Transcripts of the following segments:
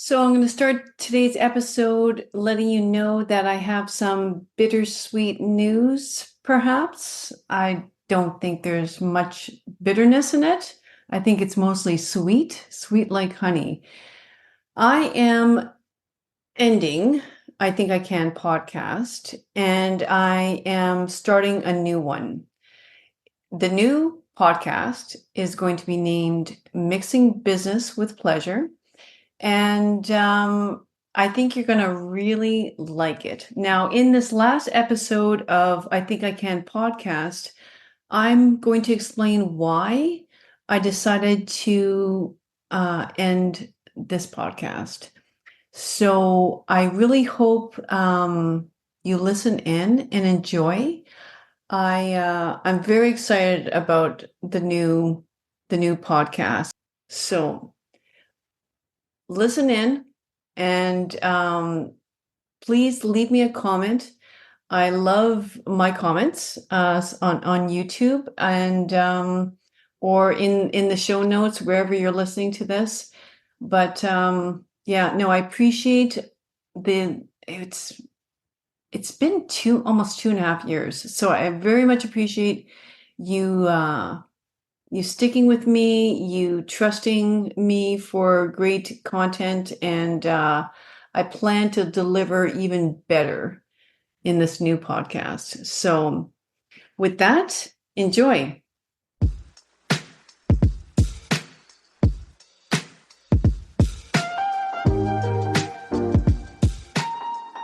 So I'm going to start today's episode letting you know that I have some bittersweet news, perhaps. I don't think there's much bitterness in it. I think it's mostly sweet, sweet like honey. I am ending I Think I Can podcast, and I am starting a new one. The new podcast is going to be named Mixing Business with Pleasure. And I think you're going to really like it. Now, in this last episode of I Think I Can podcast, I'm going to explain why I decided to end this podcast. So I really hope you listen in and enjoy. I'm very excited about the new podcast. So listen in and please leave me a comment. I love my comments on YouTube and or in the show notes wherever you're listening to this. But yeah, no, I appreciate it's been almost 2.5 years, so I very much appreciate you you sticking with me, you trusting me for great content, and I plan to deliver even better in this new podcast. So, with that, enjoy.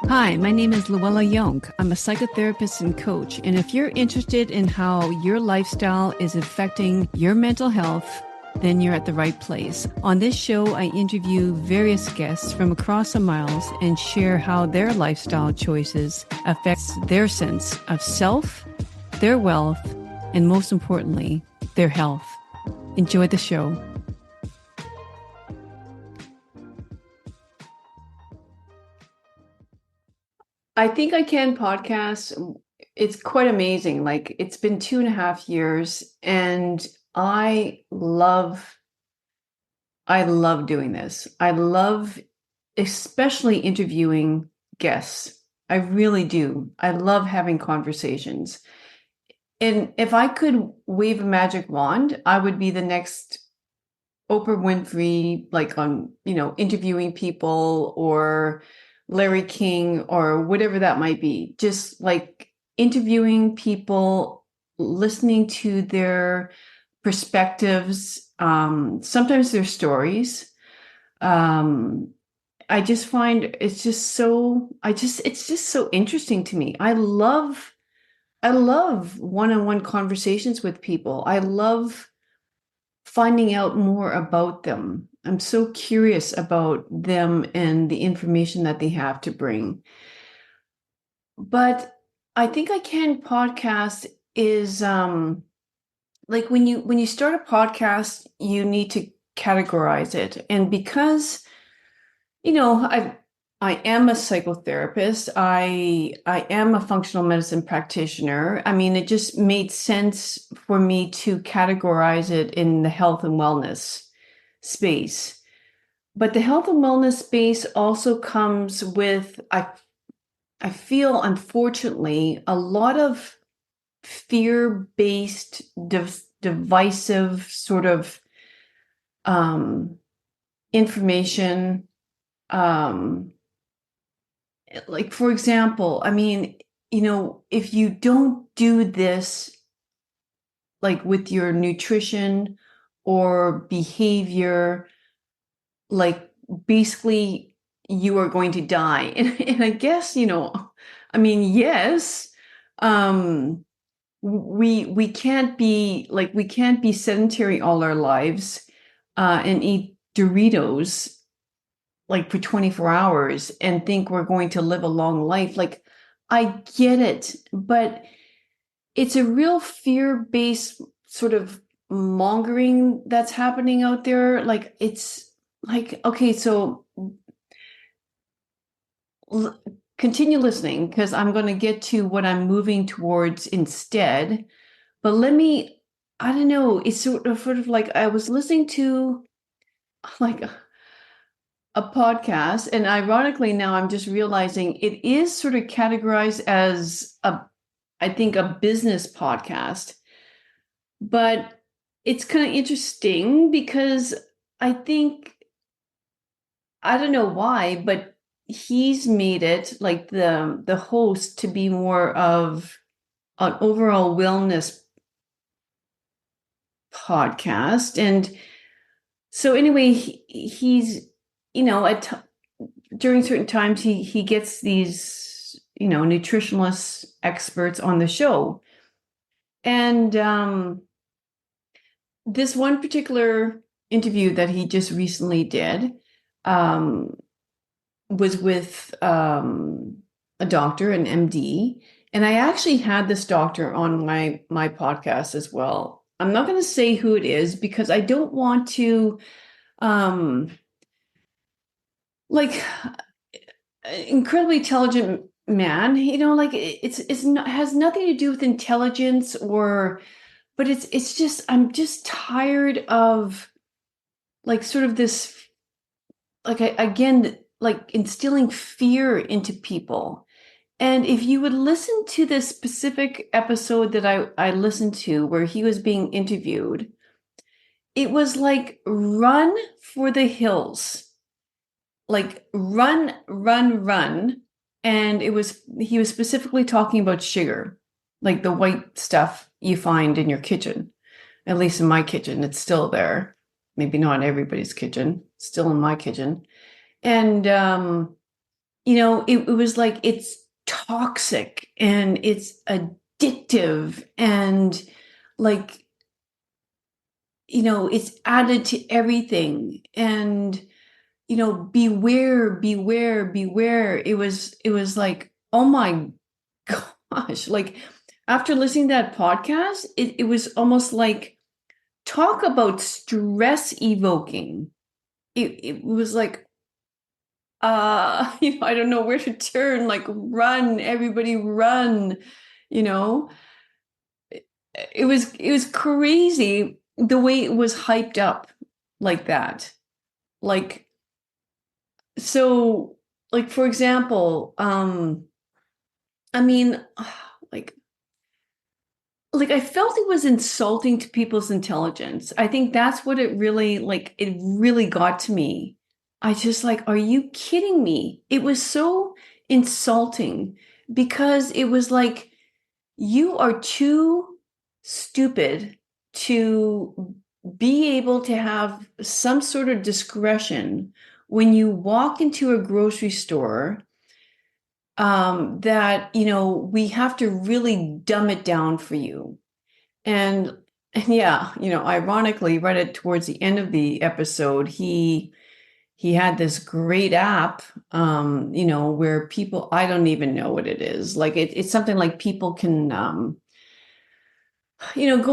Hi, my name is Luella Yonk. I'm a psychotherapist and coach. And if you're interested in how your lifestyle is affecting your mental health, then you're at the right place. On this show, I interview various guests from across the miles and share how their lifestyle choices affects their sense of self, their wealth, and most importantly, their health. Enjoy the show. I Think I Can podcast. It's quite amazing. Like, it's been 2.5 years, and I love doing this. I love especially interviewing guests. I really do. I love having conversations. And if I could wave a magic wand, I would be the next Oprah Winfrey, like on, interviewing people, or Larry King, or whatever that might be. Just like interviewing people, listening to their perspectives, sometimes their stories. Um, I just find it's just so interesting to me. I love one-on-one conversations with people. I love finding out more about them. I'm so curious about them and the information that they have to bring. But I Think I Can podcast is like when you start a podcast, you need to categorize it. And because I am a psychotherapist. I am a functional medicine practitioner. I mean, it just made sense for me to categorize it in the health and wellness space. But the health and wellness space also comes with, I feel, unfortunately, a lot of fear-based, divisive sort of information. Um, like, for example, I mean, if you don't do this, like with your nutrition or behavior, like basically you are going to die. And I guess, I mean, yes, um, we can't be sedentary all our lives, and eat Doritos like for 24 hours and think we're going to live a long life. Like, I get it, but it's a real fear-based sort of mongering that's happening out there. Like, it's like, okay, so continue listening, because I'm going to get to what I'm moving towards instead. But I don't know, it's sort of like I was listening to like a podcast, and ironically now I'm just realizing it is sort of categorized as I think a business podcast, but it's kind of interesting because I think, I don't know why, but he's made it like the host to be more of an overall wellness podcast. And so anyway, he's, during certain times he gets these, nutritionalist experts on the show. And this one particular interview that he just recently did um, was with a doctor, an MD, and I actually had this doctor on my podcast as well. I'm not going to say who it is because I don't want to um, like incredibly intelligent man, like it's not, has nothing to do with intelligence or, but it's just, I'm just tired of like sort of this, like again, like instilling fear into people. And if you would listen to this specific episode that I listened to where he was being interviewed, it was like run for the hills, like run, run, run. And he was specifically talking about sugar, like the white stuff you find in your kitchen. At least in my kitchen, it's still there. Maybe not everybody's kitchen, still in my kitchen. And, it was like it's toxic and it's addictive and like, it's added to everything. And, beware, beware, beware. It was like, oh my gosh. Like after listening to that podcast, it was almost like, talk about stress evoking. It was like, I don't know where to turn, like run, everybody run, you know. It was crazy the way it was hyped up like that. Like, so like for example, I mean, like I felt it was insulting to people's intelligence. I think that's what it really got to me. I just like, are you kidding me? It was so insulting because it was like, you are too stupid to be able to have some sort of discretion when you walk into a grocery store, that, we have to really dumb it down for you. And yeah, ironically, right at towards the end of the episode, he had this great app, where people, I don't even know what it is. Like it's something like people can, go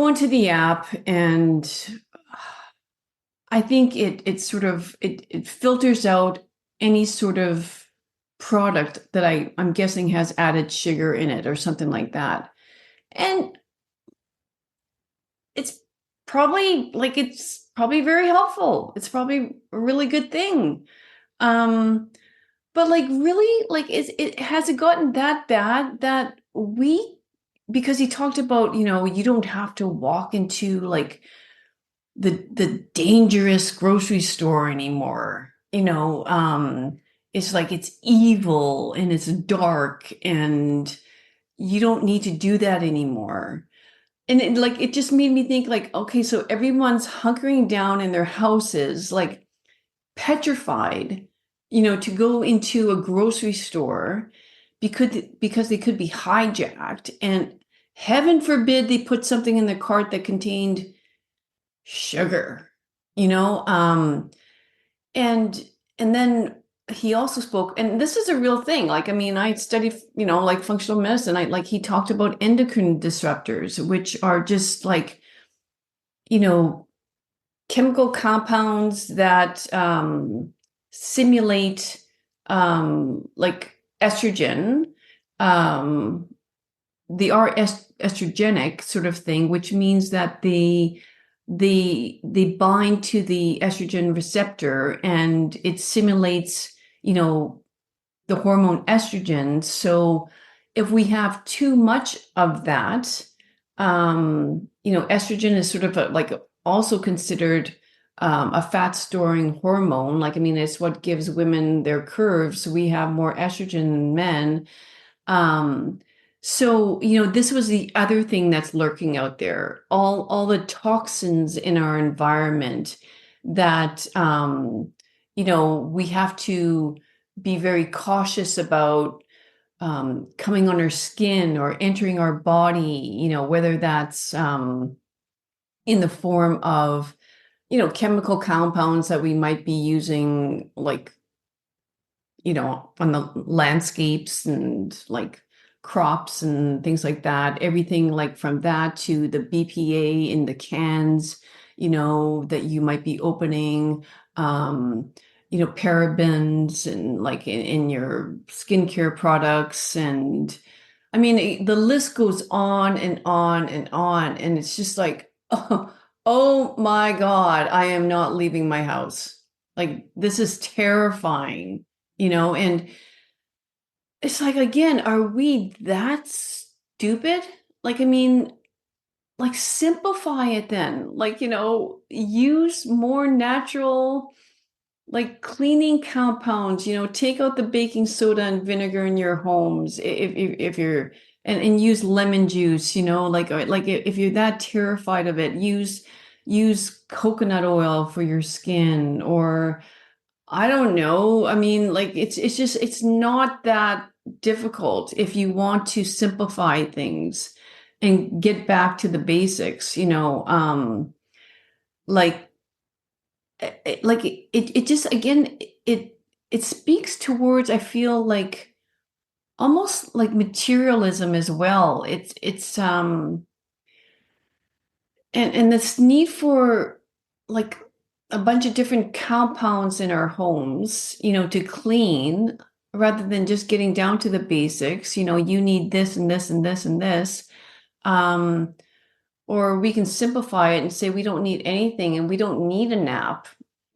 into the app, and I think it sort of it filters out any sort of product that I'm guessing has added sugar in it or something like that. And it's it's probably very helpful. It's probably a really good thing. Um, but like really, like it has it gotten that bad that because he talked about, you don't have to walk into like the dangerous grocery store anymore. It's like it's evil and it's dark and you don't need to do that anymore. And it just made me think like, okay, so everyone's hunkering down in their houses, like petrified, to go into a grocery store because they could be hijacked. And heaven forbid they put something in the cart that contained sugar, you know? And then he also spoke, and this is a real thing. Like, I mean, I studied, like functional medicine. He talked about endocrine disruptors, which are just like, chemical compounds that simulate like estrogen. They are estrogenic sort of thing, which means that they bind to the estrogen receptor, and it simulates, the hormone estrogen. So if we have too much of that, estrogen is sort of like also considered a fat storing hormone. Like, I mean, it's what gives women their curves. So we have more estrogen than men. Um, so this was the other thing that's lurking out there. All the toxins in our environment that, we have to be very cautious about coming on our skin or entering our body, whether that's in the form of, chemical compounds that we might be using, like, on the landscapes and like crops and things like that. Everything like from that to the BPA in the cans, that you might be opening, parabens and like in your skincare products. And I mean, the list goes on and on and on. And it's just like, oh my God, I am not leaving my house. Like, this is terrifying, and it's like, again, are we that stupid? Like, I mean, like, simplify it then. Like, use more natural, like, cleaning compounds, take out the baking soda and vinegar in your homes if you're, and use lemon juice, like if you're that terrified of it, use coconut oil for your skin, or I don't know. I mean, like, it's just, it's not that difficult if you want to simplify things and get back to the basics, like it just, again, it speaks towards, I feel like, almost like materialism as well. It's and this need for, like, a bunch of different compounds in our homes, to clean, rather than just getting down to the basics. You need this and this and this and this. Um, or we can simplify it and say we don't need anything and we don't need a nap.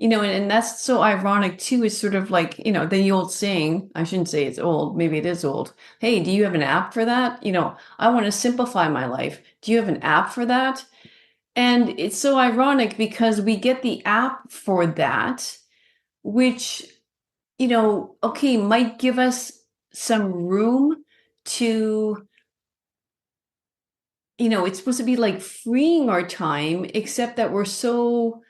And that's so ironic too. Is sort of like, the old saying, I shouldn't say it's old, maybe it is old. Hey, do you have an app for that? I want to simplify my life. Do you have an app for that? And it's so ironic because we get the app for that, which, okay, might give us some room to, it's supposed to be like freeing our time, except that we're so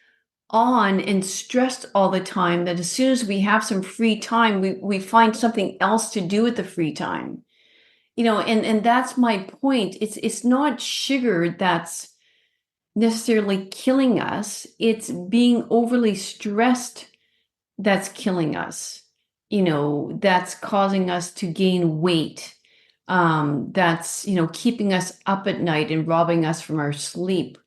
on and stressed all the time that as soon as we have some free time, we find something else to do with the free time. And that's my point. It's not sugar that's necessarily killing us. It's being overly stressed that's killing us. That's causing us to gain weight. That's, keeping us up at night and robbing us from our sleep.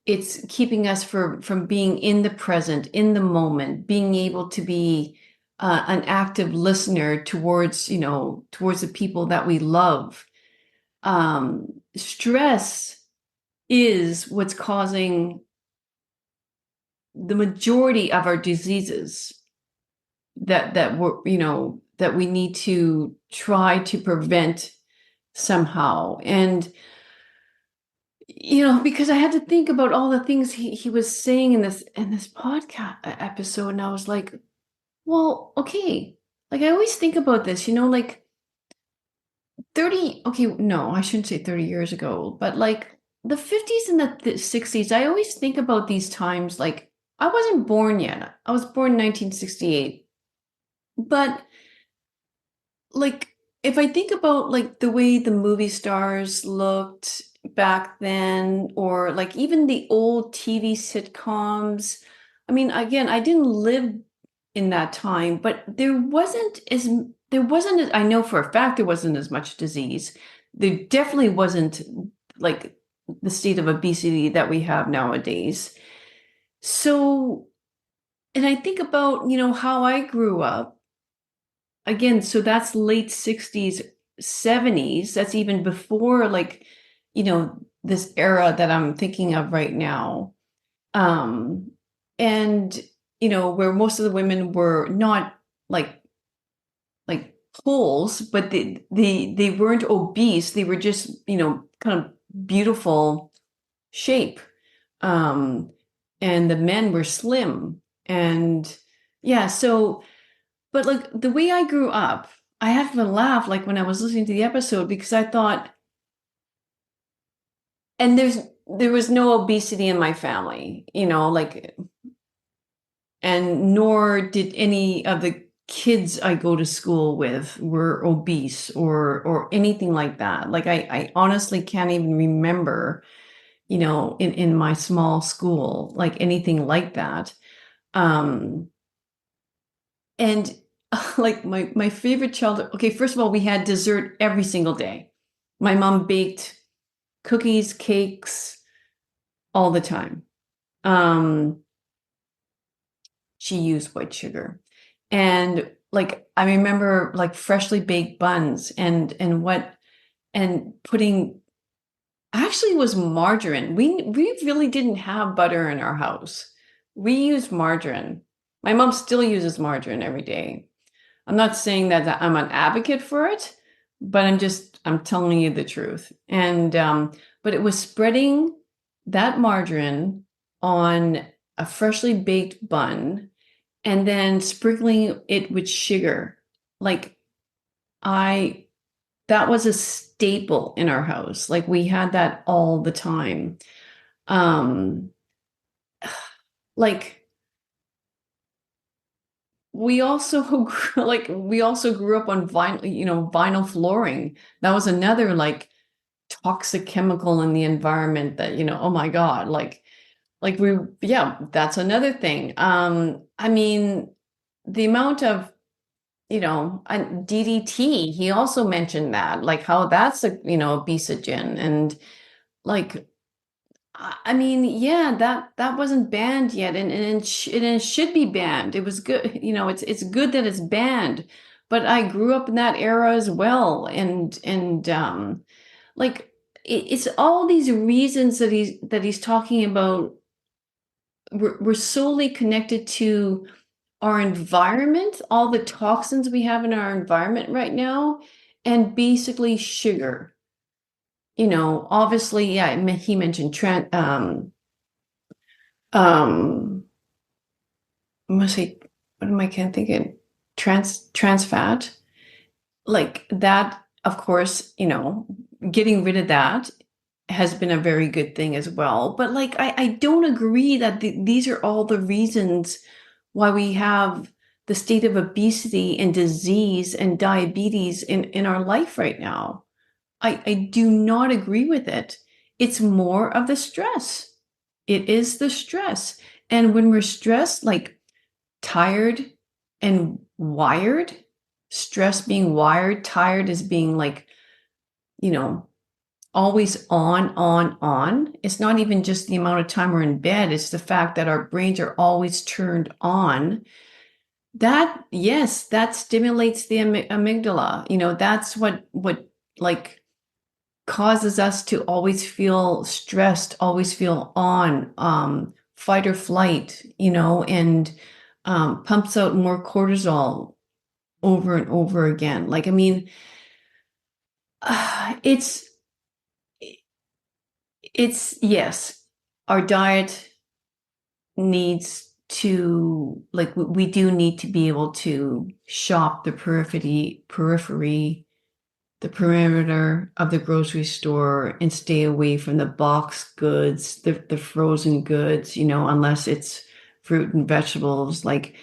It's keeping us from being in the present, in the moment, being able to be an active listener towards the people that we love. Stress is what's causing the majority of our diseases that we're, that we need to try to prevent somehow. And because I had to think about all the things he was saying in this podcast episode, and I was like, well, okay, like, I always think about this, like 30, okay, no, I shouldn't say 30 years ago, but like the 50s and the 60s, I always think about these times. Like, I wasn't born yet. I was born in 1968. But like, if I think about like the way the movie stars looked back then, or like even the old TV sitcoms, I mean, again, I didn't live in that time, but I know for a fact there wasn't as much disease. There definitely wasn't like the state of obesity that we have nowadays. So, and I think about, how I grew up. Again, so that's late 60s, 70s. That's even before, like, this era that I'm thinking of right now. Um, and where most of the women were not like like poles, but they weren't obese. They were just, kind of beautiful shape. Um, and the men were slim. And yeah, so but like the way I grew up, I had to laugh like when I was listening to the episode because I thought, and there was no obesity in my family, like, and nor did any of the kids I go to school with were obese or anything like that. Like I honestly can't even remember, in my small school, like anything like that. Um, and like my favorite childhood. Okay, first of all, we had dessert every single day. My mom baked cookies, cakes all the time. Um, she used white sugar. And like I remember like freshly baked buns and putting actually it was margarine. We really didn't have butter in our house. We used margarine. My mom still uses margarine every day. I'm not saying that I'm an advocate for it, but I'm telling you the truth. And but it was spreading that margarine on a freshly baked bun and then sprinkling it with sugar. Like I that was a staple in our house. Like we had that all the time. Um like we also we also grew up on vinyl flooring. That was another like toxic chemical in the environment that, oh my God, like we yeah, that's another thing. I mean, the amount of, and DDT, he also mentioned that, like how that's a, obesogen and like I mean, yeah, that wasn't banned yet, and it should be banned. It was good, it's good that it's banned, but I grew up in that era as well, and like it's all these reasons that he's talking about. We're solely connected to our environment, all the toxins we have in our environment right now, and basically sugar. Obviously, yeah, he mentioned um I must say, what am I can't think of trans fat, like that, of course, getting rid of that has been a very good thing as well. But like I don't agree that these are all the reasons why we have the state of obesity and disease and diabetes in our life right now. I do not agree with it. It's more of the stress. It is the stress. And when we're stressed, like tired and wired, stress being wired, tired is being like, you know, always on. It's not even just the amount of time we're in bed, it's the fact that our brains are always turned on. That, yes, that stimulates the amygdala. That's what like causes us to always feel stressed, always feel on, fight or flight, and pumps out more cortisol over and over again. Like, I mean, it's yes, our diet needs to, like, we do need to be able to shop the the perimeter of the grocery store and stay away from the boxed goods, the frozen goods, unless it's fruit and vegetables. Like,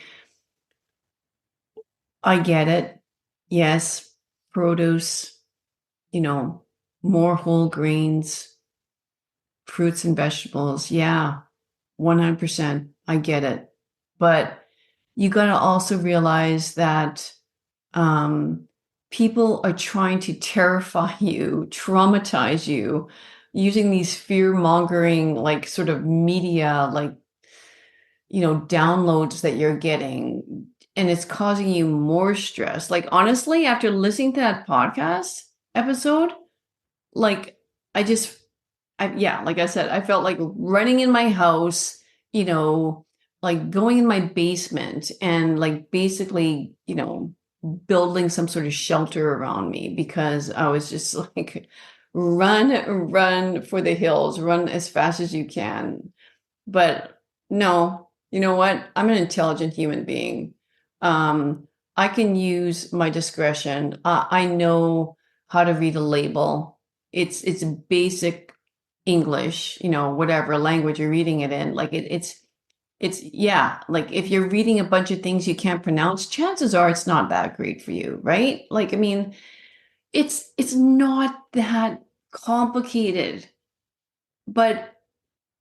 I get it. Yes, produce, you know, more whole grains, fruits and vegetables. Yeah, 100%. I get it. But you got to also realize that um, people are trying to terrify you, traumatize you, using these fear mongering, like sort of media, like, downloads that you're getting. And it's causing you more stress. Like, honestly, after listening to that podcast episode, like, I just like I said, I felt like running in my house, like going in my basement and like basically, building some sort of shelter around me because I was just like, run for the hills, run as fast as you can. But no, you know what? I'm an intelligent human being. Um, I can use my discretion. I know how to read a label. It's basic English, whatever language you're reading it in. Like it's yeah, like if you're reading a bunch of things you can't pronounce, chances are it's not that great for you, right? Like I mean, it's not that complicated, but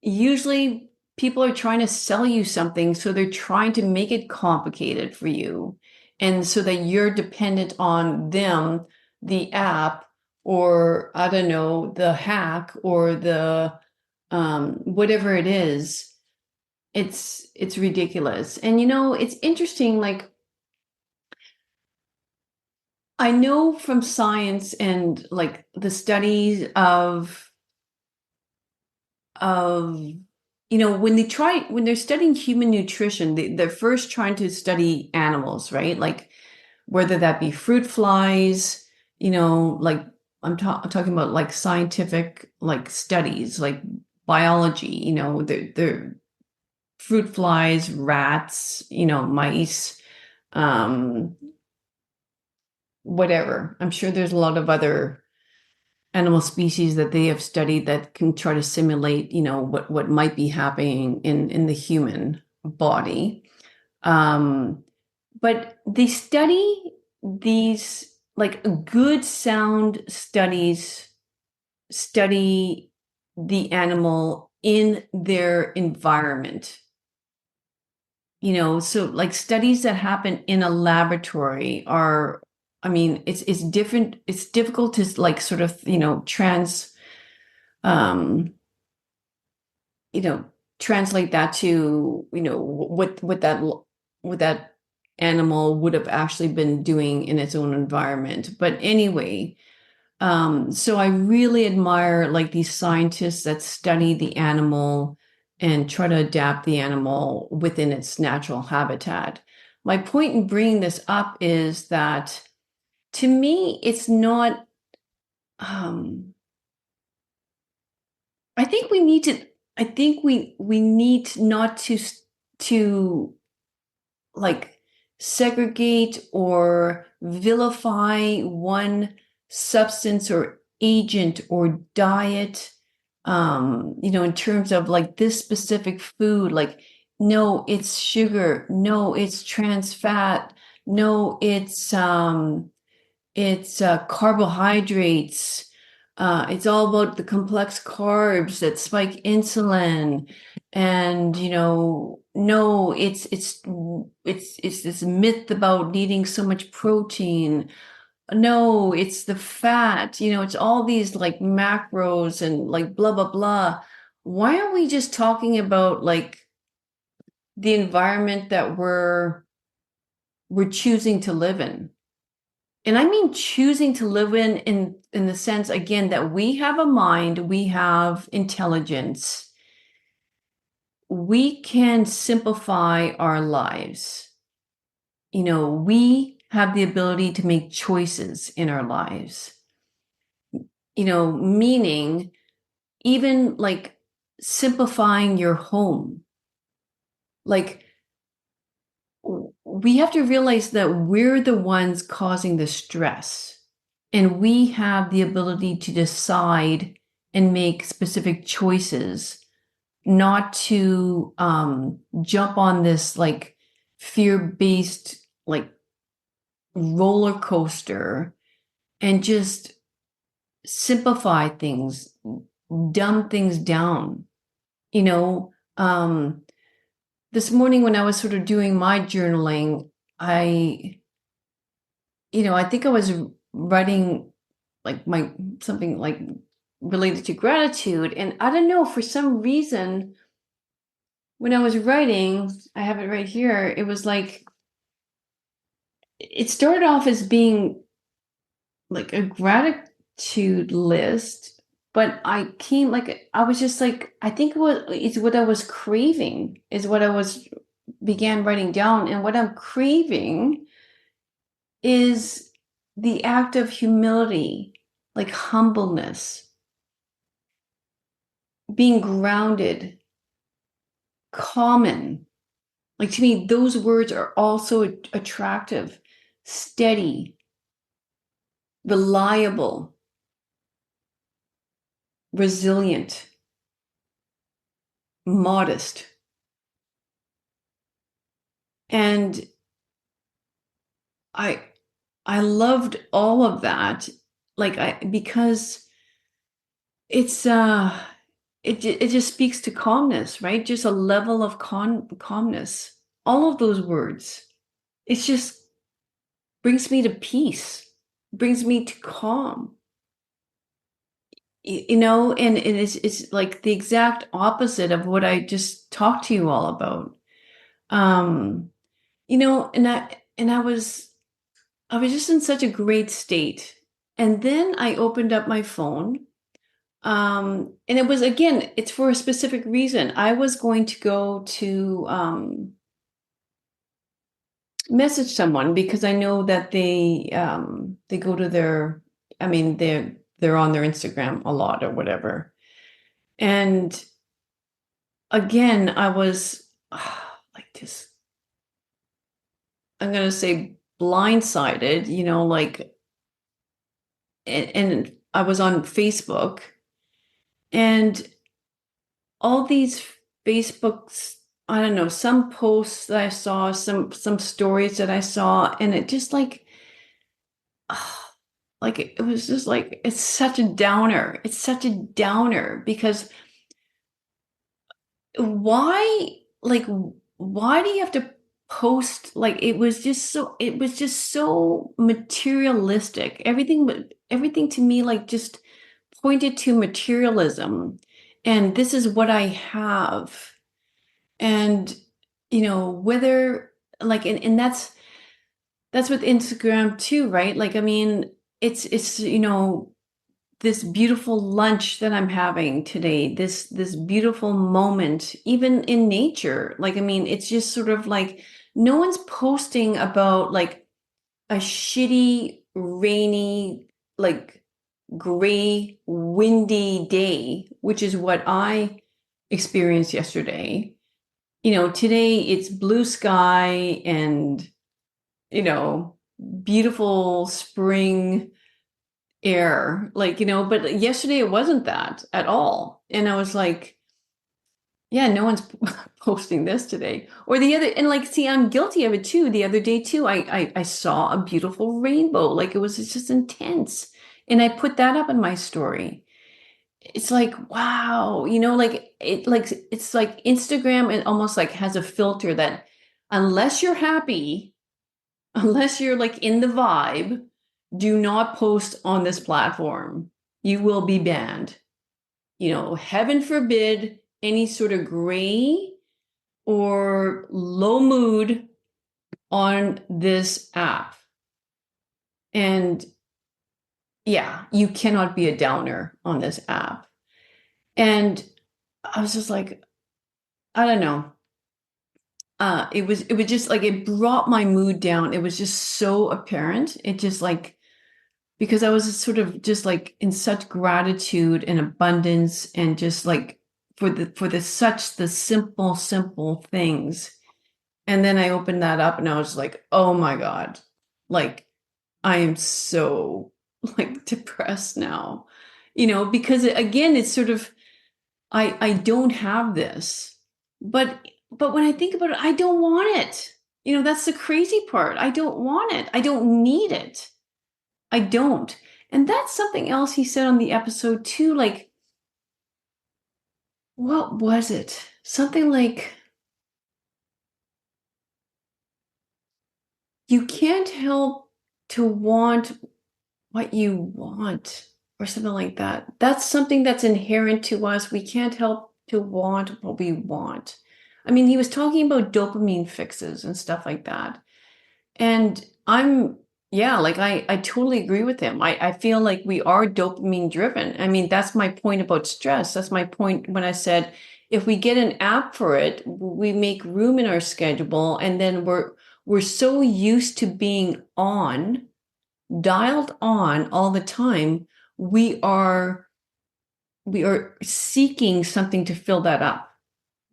usually people are trying to sell you something, so they're trying to make it complicated for you. And so that you're dependent on them, the app, or I don't know, the hack or the whatever it is. It's ridiculous. And it's interesting, like I know from science and like the studies of when they're studying human nutrition, they're first trying to study animals, right? Like whether that be fruit flies, like talking about like scientific like studies, like biology, they're fruit flies, rats, mice, um, whatever. I'm sure there's a lot of other animal species that they have studied that can try to simulate, what might be happening in the human body. But they study these like good sound studies study the animal in their environment. So like studies that happen in a laboratory are, I mean, it's different. It's difficult to like sort of, um, you know, translate that to, what that animal would have actually been doing in its own environment. But anyway, so I really admire like these scientists that study the animal and try to adapt the animal within its natural habitat. My point in bringing this up is that to me, it's not, um, I think we need to, I think we need not to like segregate or vilify one substance or agent or diet, in terms of like this specific food, like, no, it's sugar, no, it's trans fat, no, it's carbohydrates. It's all about the complex carbs that spike insulin, and no, it's this myth about needing so much protein. No, it's the fat. It's all these like macros and like blah blah blah. Why aren't we just talking about like the environment that we're choosing to live in? And I mean choosing to live in the sense again that we have a mind, we have intelligence, we can simplify our lives. We have the ability to make choices in our lives. Meaning even like simplifying your home. Like we have to realize that we're the ones causing the stress, and we have the ability to decide and make specific choices, not to jump on this like fear-based like roller coaster and just simplify things, dumb things down. you know um this morning when I was sort of doing my journaling, I think I was writing like my something like related to gratitude. And I don't know, for some reason, when I was writing, I have it right here, it was like, it started off as being like a gratitude list, but I came like I was just like I think it's what I was craving is what I was began writing down, and what I'm craving is the act of humility, like humbleness, being grounded, common. Like to me, those words are also attractive, steady, reliable, resilient, modest. And I I loved all of that. Like I because it's it just speaks to calmness, right? Just a level of calmness. All of those words. It's just brings me to peace, brings me to calm. And it's like the exact opposite of what I just talked to you all about. Um, and I was just in such a great state. And then I opened up my phone. And it was again, it's for a specific reason. I was going to go to message someone because I know that they go to their I mean they're on their Instagram a lot or whatever. And again, I was like just I'm gonna say blindsided, like and I was on Facebook and all these Facebooks, I don't know, some posts that I saw, some stories that I saw, and it just ah, like it was just like it's such a downer. It's such a downer because why like why do you have to post like it was just so materialistic. Everything to me like just pointed to materialism and this is what I have. And whether like and that's with Instagram too, right? Like I mean, it's this beautiful lunch that I'm having today, this beautiful moment, even in nature. Like I mean, it's just sort of like no one's posting about like a shitty, rainy, like gray, windy day, which is what I experienced yesterday. Today it's blue sky and, you know, beautiful spring air, like, but yesterday it wasn't that at all. And I was like, yeah, no one's posting this today. Or the other, and like, see, I'm guilty of it too. The other day too, I saw a beautiful rainbow. Like it was just intense. And I put that up in my story. It's like wow, like it's like Instagram and almost like has a filter that unless you're happy, unless you're like in the vibe, do not post on this platform. You will be banned. Heaven forbid any sort of gray or low mood on this app. And yeah, you cannot be a downer on this app. And I was just like, I don't know. It was just like it brought my mood down. It was just so apparent. It just like because I was sort of just like in such gratitude and abundance and just like for the such the simple things. And then I opened that up and I was like, oh my God, like I am so like depressed now. Because again, it's sort of I don't have this. But when I think about it, I don't want it. That's the crazy part. I don't want it. I don't need it. I don't. And that's something else he said on the episode too. Like, what was it? Something like, you can't help to want what you want, or something like that. That's something that's inherent to us. We can't help to want what we want. I mean, he was talking about dopamine fixes and stuff like that. And Yeah, like I totally agree with him. I feel like we are dopamine driven. I mean, that's my point about stress. That's my point when I said if we get an app for it, we make room in our schedule, and then we're so used to being on, dialed on all the time, we are we are seeking something to fill that up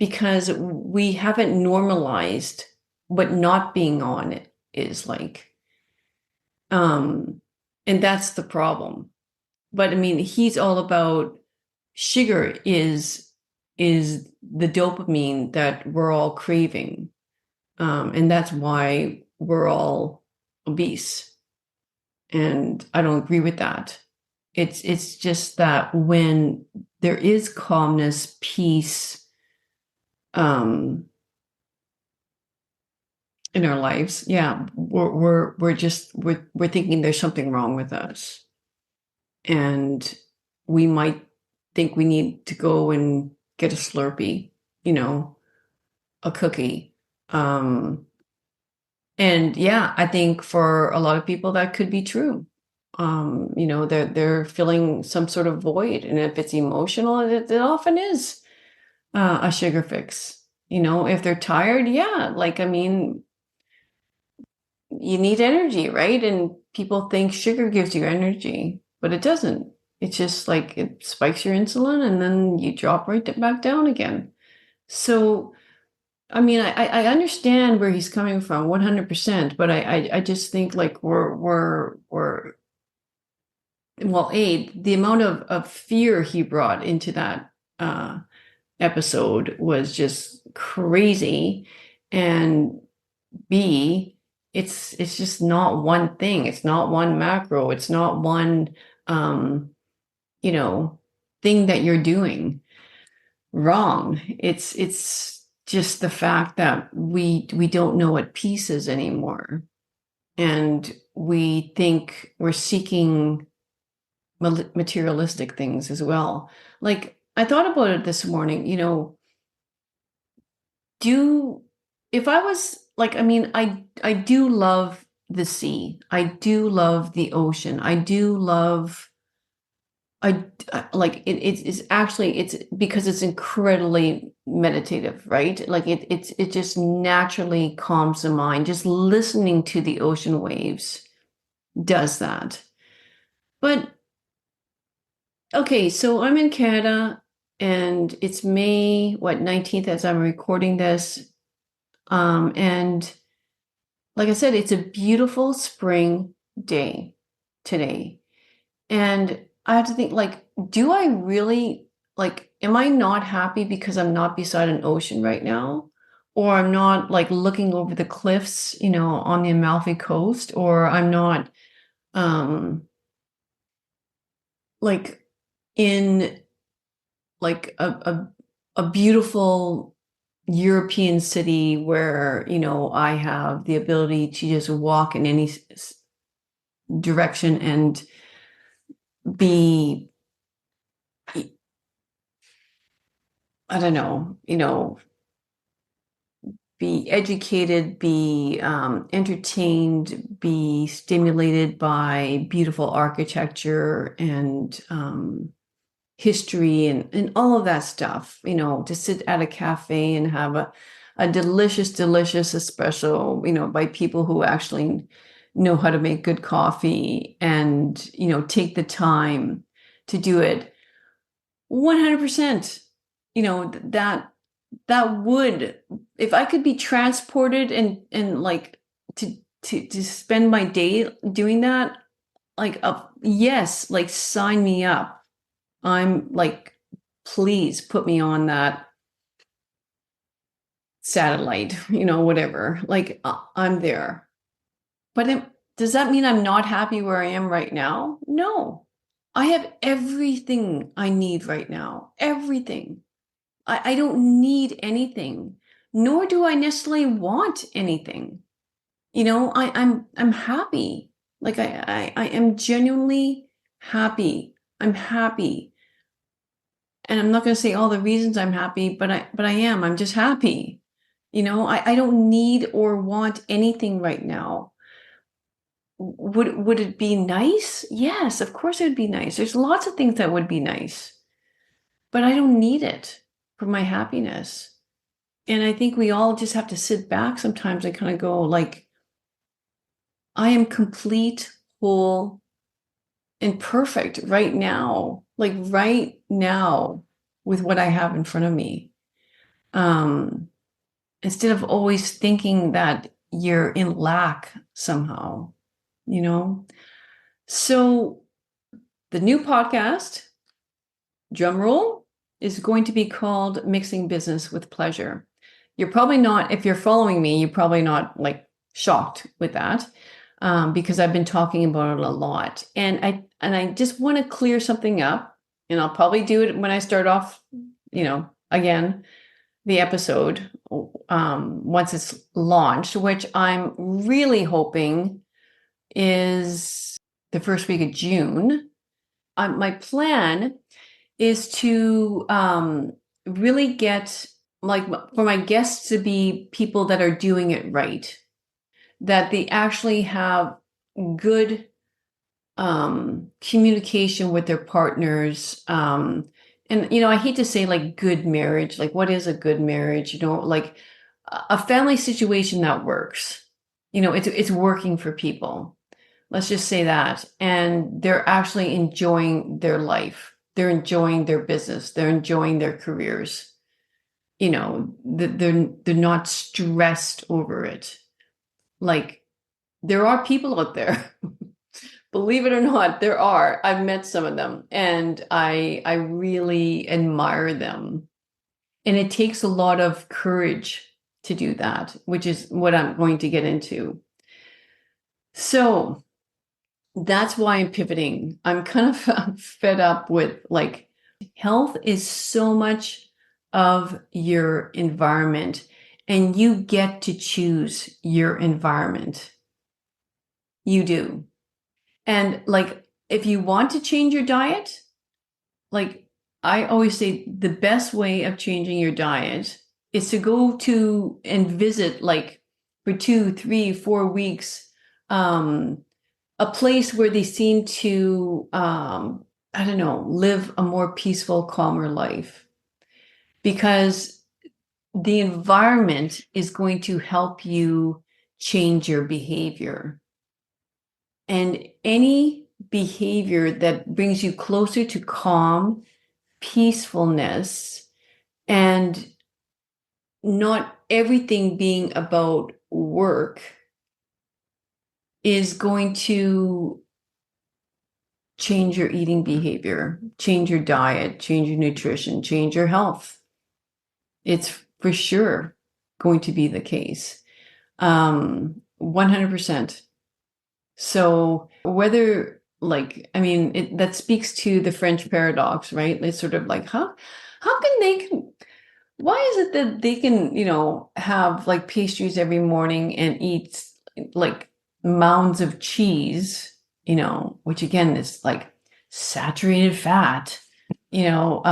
because we haven't normalized what not being on is like. Um, and that's the problem. But I mean, he's all about sugar is the dopamine that we're all craving. And that's why we're all obese. And I don't agree with that. It's just that when there is calmness, peace, um, in our lives, yeah, we're thinking there's something wrong with us. And we might think we need to go and get a Slurpee, you know, a cookie. Um, and yeah, I think for a lot of people that could be true. They're filling some sort of void, and if it's emotional, it often is a sugar fix. You know, if they're tired, yeah, like I mean, you need energy, right? And people think sugar gives you energy, but it doesn't. It's just like it spikes your insulin and then you drop right back down again. So, I mean, I understand where he's coming from 100%, but I just think like we're well, the amount of fear he brought into that uh episode was just crazy. And B, it's just not one thing. It's not one macro. It's not one um, you know, thing that you're doing wrong. It's just the fact that we don't know what peace is anymore. And we think we're seeking materialistic things as well. Like I thought about it this morning, do if I was like, I mean, I do love the sea. I do love the ocean. I do love like it's actually it's because it's incredibly meditative, right? Like it just naturally calms the mind. Just listening to the ocean waves does that. But okay, so I'm in Canada and it's May, what, 19th as I'm recording this. And like I said, it's a beautiful spring day today. And I have to think, like, do I really, like, am I not happy because I'm not beside an ocean right now? Or I'm not like looking over the cliffs, on the Amalfi Coast, or I'm not um like in like a beautiful European city where, I have the ability to just walk in any direction and be, I don't know, be educated, be entertained, be stimulated by beautiful architecture and history and all of that stuff, to sit at a cafe and have a delicious, delicious espresso, by people who actually know how to make good coffee and, take the time to do it 100%. That would, if I could be transported and like to spend my day doing that, like yes, like sign me up. I'm like, please put me on that satellite, whatever. Like I'm there. But does that mean I'm not happy where I am right now? No. I have everything I need right now. Everything. I don't need anything, nor do I necessarily want anything. I'm happy. Like I am genuinely happy. I'm happy. And I'm not going to say all the reasons I'm happy, but I am. I'm just happy. I don't need or want anything right now. would it be nice? Yes, of course it would be nice. There's lots of things that would be nice, but I don't need it for my happiness. And I think we all just have to sit back sometimes and kind of go like, I am complete, whole, and perfect right now, like right now with what I have in front of me. Um, Instead of always thinking that you're in lack somehow, you know? So the new podcast, drum roll, is going to be called Mixing Business with Pleasure. You're probably not, if you're following me, you're probably not like shocked with that, because I've been talking about it a lot. And I just want to clear something up, and I'll probably do it when I start off, again, the episode, once it's launched, which I'm really hoping is the first week of June. My plan is to really get, like, for my guests to be people that are doing it right, that they actually have good communication with their partners. And I hate to say like good marriage, like what is a good marriage? Like a family situation that works. It's working for people. Let's just say that. And they're actually enjoying their life. They're enjoying their business. They're enjoying their careers. They're not stressed over it. Like there are people out there, believe it or not, there are. I've met some of them and I really admire them. And it takes a lot of courage to do that, which is what I'm going to get into. So that's why I'm pivoting. I'm kind of fed up with like health is so much of your environment, and you get to choose your environment. You do. And like if you want to change your diet, like I always say the best way of changing your diet is to go to and visit like for 2, 3, 4 weeks, a place where they seem to, I don't know, live a more peaceful, calmer life. Because the environment is going to help you change your behavior. And any behavior that brings you closer to calm, peacefulness, and not everything being about work is going to change your eating behavior, change your diet, change your nutrition, change your health. It's for sure going to be the case. 100%. So whether that speaks to the French paradox, right? It's sort of like, how can why is it that they can, have like pastries every morning and eat like mounds of cheese, which again is like saturated fat, you know,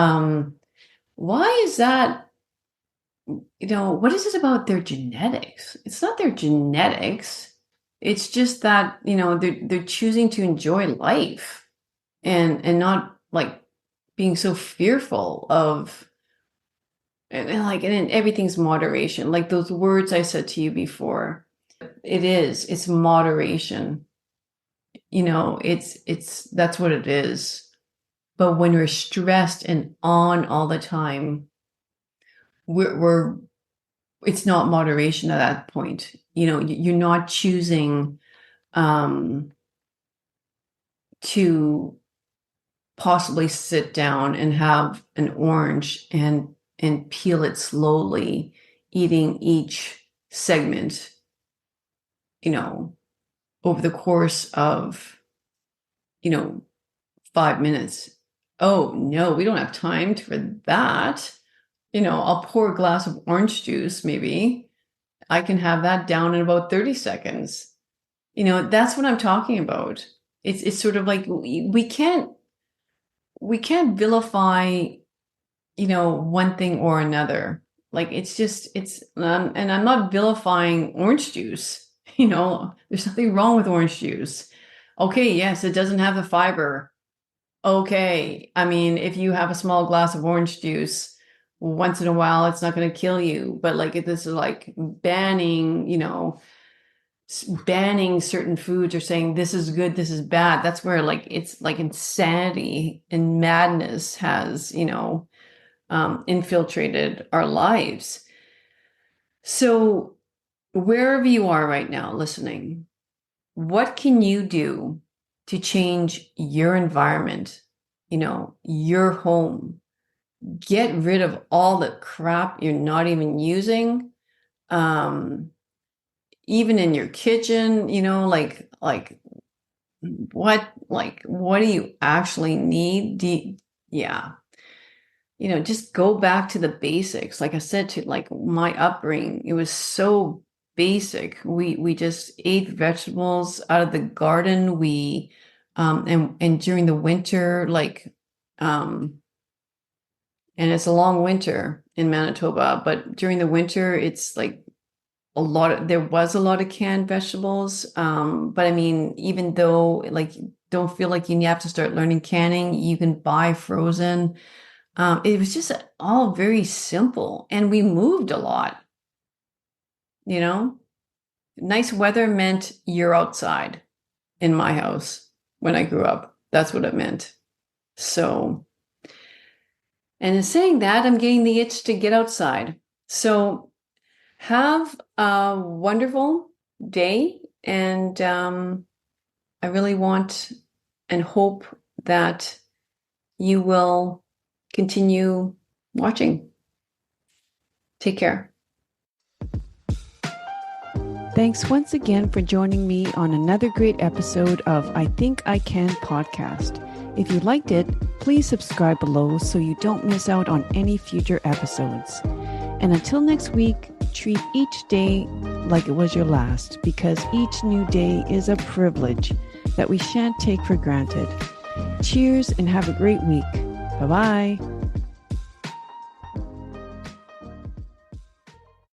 why is that? What is it about their genetics? It's not their genetics. It's just that, they're choosing to enjoy life and not like being so fearful of and everything's moderation. Like those words I said to you before. It's moderation. It's that's what it is. But when we're stressed and on all the time, we're it's not moderation at that point. You're not choosing to possibly sit down and have an orange and peel it slowly, eating each segment, over the course of, 5 minutes. Oh no, we don't have time for that. I'll pour a glass of orange juice, maybe. I can have that down in about 30 seconds. That's what I'm talking about. It's sort of like we can't vilify, one thing or another. Like it's and I'm not vilifying orange juice. There's nothing wrong with orange juice. Okay, yes, it doesn't have the fiber. Okay. I mean, if you have a small glass of orange juice once in a while, it's not going to kill you. But like, if this is like banning, banning certain foods or saying this is good, this is bad. That's where like it's like insanity and madness has, infiltrated our lives. So wherever you are right now listening, what can you do to change your environment, your home? Get rid of all the crap you're not even using. Um, Even in your kitchen, what do you actually need? Yeah. Just go back to the basics. Like I said, to like my upbringing, it was so basic. We just ate vegetables out of the garden. And during the winter, and it's a long winter in Manitoba, but during the winter, it's like there was a lot of canned vegetables. But I mean, even though like, don't feel like you have to start learning canning, you can buy frozen. It was just all very simple, and we moved a lot, you know? Nice weather meant you're outside in my house when I grew up. That's what it meant. So, and in saying that, I'm getting the itch to get outside. So have a wonderful day. And I really want and hope that you will continue watching. Take care. Thanks once again for joining me on another great episode of I Think I Can podcast. If you liked it, please subscribe below so you don't miss out on any future episodes. And until next week, treat each day like it was your last, because each new day is a privilege that we shan't take for granted. Cheers and have a great week. Bye-bye.